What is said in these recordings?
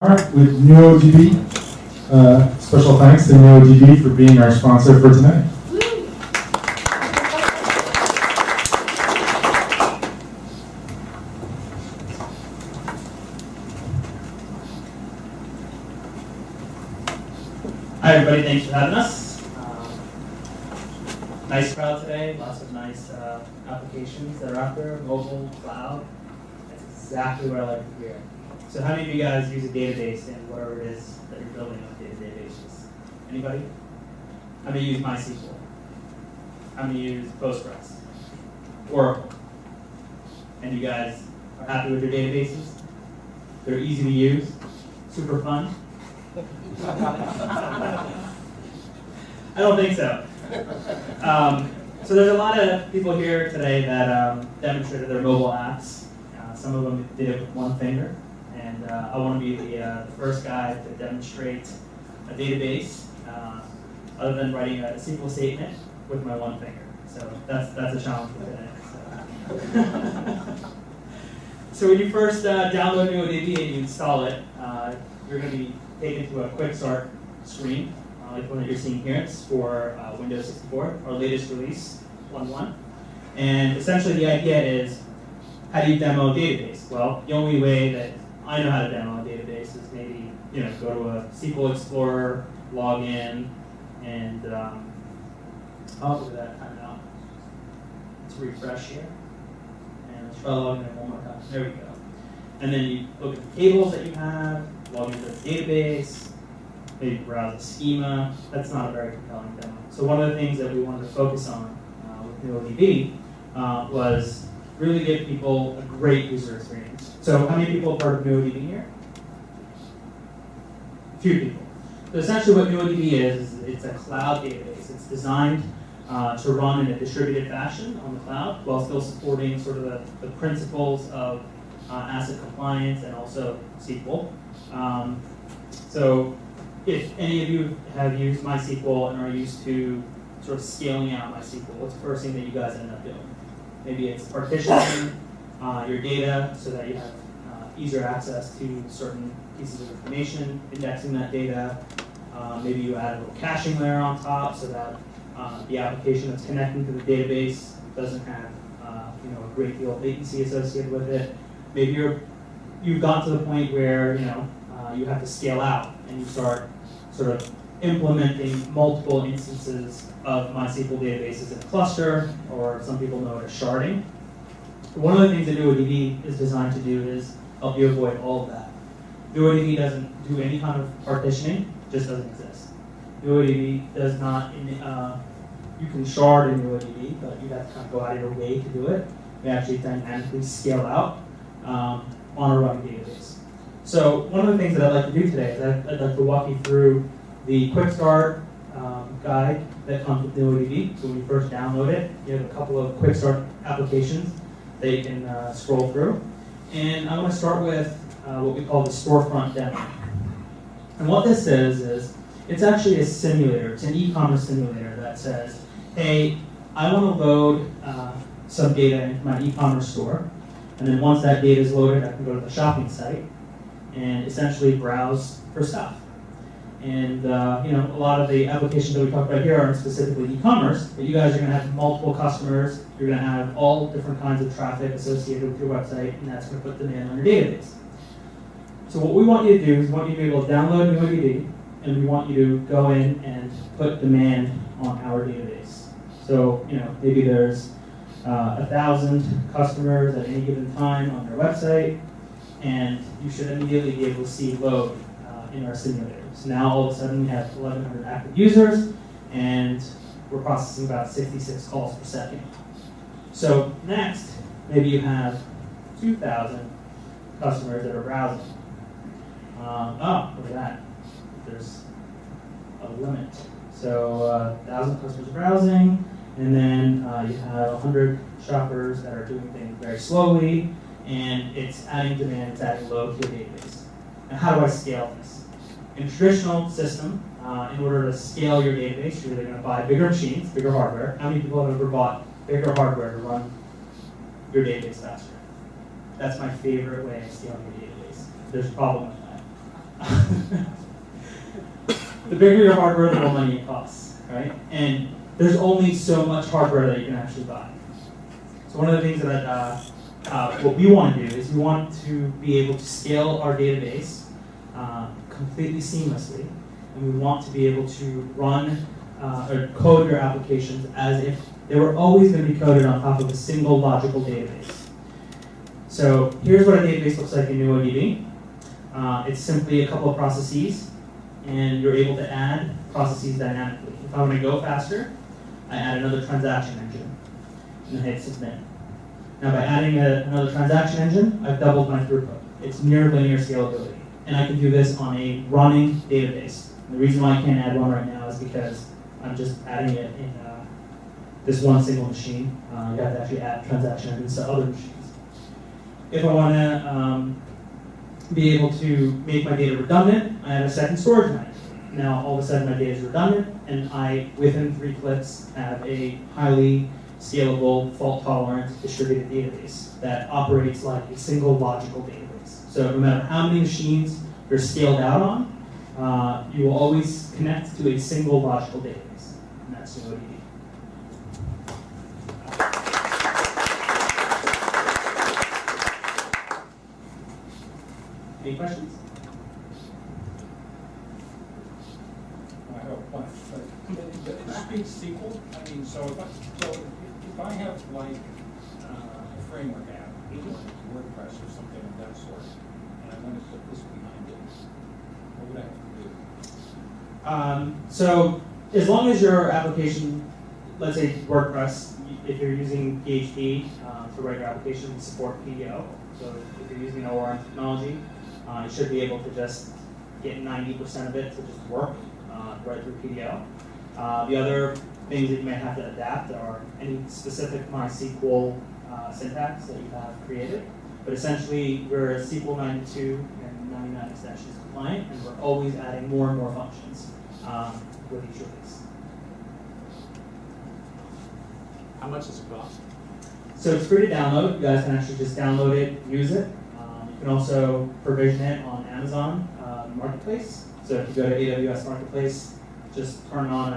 With NuoDB. Special thanks to NuoDB for being our sponsor for tonight. Hi everybody, thanks for having us. Nice crowd today, lots of nice applications that are out there, mobile, cloud. That's exactly what I like to hear. So how many of you guys use a database in whatever it is that you're building on a day-to-day basis? Anybody? How many use MySQL? How many use Postgres? Oracle? And you guys are happy with your databases? They're easy to use, super fun? I don't think so. So there's a lot of people here today that demonstrated their mobile apps. Some of them did it with one finger. And I want to be the first guy to demonstrate a database other than writing a SQL statement with my one finger. So that's a challenge for today. So when you first download NuoDB and you install it, you're going to be taken to a quick start screen, like one that you're seeing here. It's for Windows 64, our latest release, 1.1. And essentially the idea is, how do you demo a database? Well, the only way that I know how to demo a database is maybe go to a SQL Explorer, log in, and look at that timeout. Let's refresh here, and let's try logging in one more time. There we go. And then you look at the tables that you have, log into the database, maybe browse a schema. That's not a very compelling demo. So one of the things that we wanted to focus on with NuoDB was really give people a great user experience. So how many people are part of NuoDB here? A few people. So essentially what NuoDB is it's a cloud database. It's designed to run in a distributed fashion on the cloud while still supporting sort of the principles of ACID compliance and also SQL. So if any of you have used MySQL and are used to sort of scaling out MySQL, what's the first thing that you guys end up doing? Maybe it's partitioning your data so that you have easier access to certain pieces of information, indexing that data. Maybe you add a little caching layer on top so that the application that's connecting to the database doesn't have a great deal of latency associated with it. Maybe you've gotten to the point where you have to scale out and you start sort of implementing multiple instances of MySQL databases in a cluster, or some people know it as sharding. One of the things that NuoDB is designed to do is help you avoid all of that. NuoDB doesn't do any kind of partitioning, just doesn't exist. NuoDB does not, you can shard in NuoDB, but you have to kind of go out of your way to do it. We actually dynamically scale out on a running database. So one of the things that I'd like to do today is I'd like to walk you through the quick start guide that comes with NuoDB. So when you first download it, you have a couple of quick start applications that you can scroll through. And I want to start with what we call the storefront demo. And what this is it's actually a simulator. It's an e-commerce simulator that says, hey, I want to load some data into my e-commerce store. And then once that data is loaded, I can go to the shopping site and essentially browse for stuff. And a lot of the applications that we talk about here aren't specifically e-commerce, but you guys are going to have multiple customers. You're going to have all different kinds of traffic associated with your website, and that's going to put demand on your database. So what we want you to do is we want you to be able to download NuoDB, and we want you to go in and put demand on our database. So maybe there's 1,000 customers at any given time on their website, and you should immediately be able to see load in our simulator. So now all of a sudden we have 1,100 active users, and we're processing about 66 calls per second. So next, maybe you have 2,000 customers that are browsing. Look at that. There's a limit. So 1,000 customers browsing, and then you have 100 shoppers that are doing things very slowly, and it's adding demand, it's adding load to your database. And how do I scale this? In a traditional system, in order to scale your database, you're either going to buy bigger machines, bigger hardware. How many people have ever bought bigger hardware to run your database faster? That's my favorite way of scaling your database. There's a problem with that. The bigger your hardware, the more money it costs, right? And there's only so much hardware that you can actually buy. So one of the things that what we want to do is we want to be able to scale our database completely seamlessly, and we want to be able to run or code your applications as if they were always going to be coded on top of a single logical database. So here's what a database looks like in NuoDB. It's simply a couple of processes, and you're able to add processes dynamically. If I want to go faster, I add another transaction engine, and I hit submit. Now by adding another transaction engine, I've doubled my throughput. It's near linear scalability. And I can do this on a running database. And the reason why I can't add one right now is because I'm just adding it in this one single machine. You have to actually add transaction engines to other machines. If I want to be able to make my data redundant, I add a second storage manager. Now all of a sudden my data is redundant, and I, within 3 clicks, have a highly scalable, fault-tolerant, distributed database that operates like a single logical database. So no matter how many machines you're scaled out on, you will always connect to a single logical database, and that's NuoDB. Any questions? I have a bunch, but it speaks SQL. I mean, so if I have like a framework app, WordPress or something of that sort, and I want to put this behind it, what would I have to do? So as long as your application, let's say WordPress, if you're using PHP to write your application, support PDO. So if you're using ORM technology, you should be able to just get 90% of it to just work right through PDO. The other things that you may have to adapt are any specific MySQL syntax that you have created. But essentially, we're SQL 92 and 99 extensions compliant, and we're always adding more and more functions with each release. How much does it cost? So it's free to download. You guys can actually just download it, use it. You can also provision it on Amazon Marketplace. So if you go to AWS Marketplace, just turn on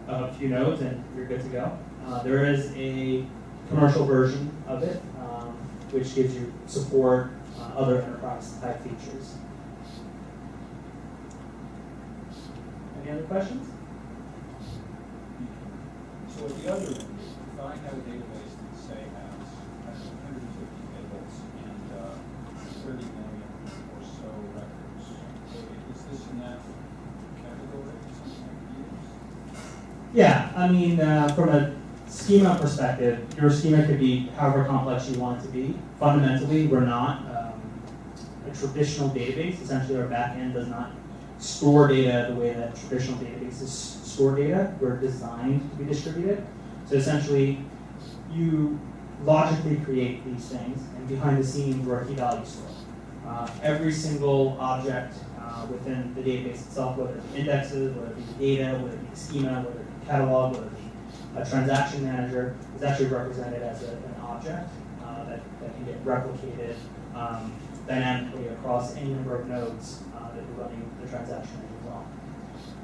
a few nodes and you're good to go. There is a commercial version of it, which gives you support other enterprise type features. Any other questions? So at the other end, if I have a database that say has 150 tables and 30 million or so records, is this in that category, something like use? Yeah, I mean, from a schema perspective, your schema could be however complex you want it to be. Fundamentally, we're not a traditional database. Essentially, our backend does not store data the way that traditional databases store data. We're designed to be distributed. So essentially, you logically create these things, and behind the scenes, we're a key value store. Every single object within the database itself, whether it be indexes, whether it be data, whether it be schema, whether it be catalog, whether it be a transaction manager, is actually represented as an object that can get replicated dynamically across any number of nodes that you're running the transaction engines on.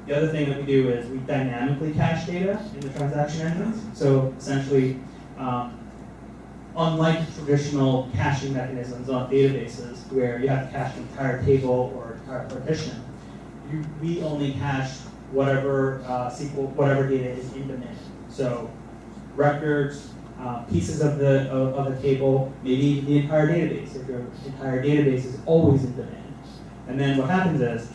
The other thing that we do is we dynamically cache data in the transaction engines. So essentially, unlike traditional caching mechanisms on databases where you have to cache an entire table or entire partition, we only cache whatever whatever data is in demand. So records, pieces of the table, maybe the entire database, if your entire database is always in demand. And then what happens is,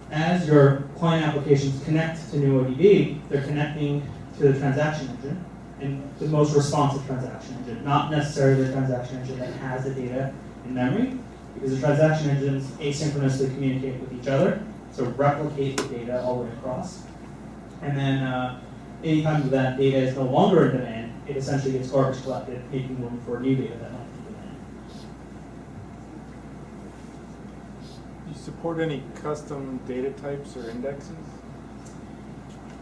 as your client applications connect to NuoDB, they're connecting to the transaction engine, and the most responsive transaction engine, not necessarily the transaction engine that has the data in memory, because the transaction engines asynchronously communicate with each other, so replicate the data all the way across. And then anytime that data is no longer in demand, it essentially gets garbage collected, making room for new data that might be in demand. Do you support any custom data types or indexes?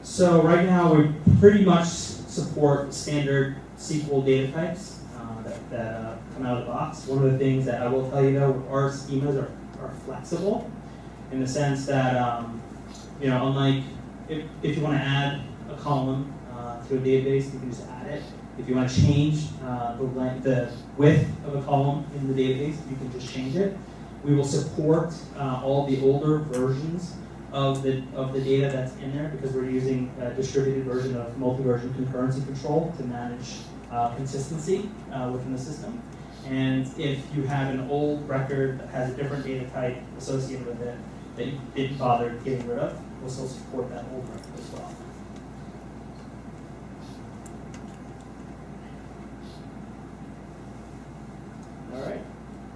So right now we pretty much support standard SQL data types that come out of the box. One of the things that I will tell you though, our schemas are flexible. in the sense that, unlike if you want to add a column to a database, you can just add it. If you want to change the width of a column in the database, you can just change it. We will support all the older versions of the data that's in there because we're using a distributed version of multi-version concurrency control to manage consistency within the system. And if you have an old record that has a different data type associated with it that you didn't bother getting rid of, we'll still support that old record as well. All right.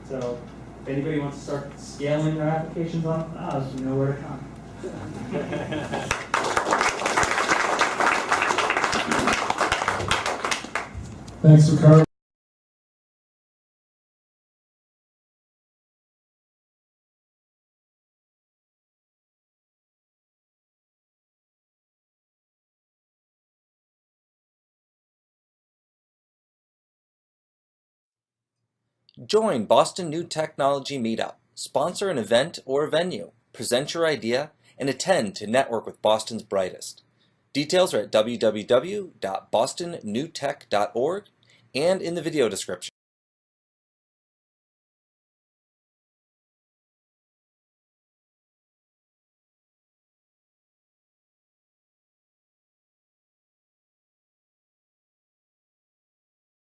So if anybody wants to start scaling their applications on cloud, you know where to come. Thanks, Ricardo. Join Boston New Technology Meetup. Sponsor an event or a venue. Present your idea and attend to network with Boston's brightest. Details are at www.bostonnewtech.org and in the video description.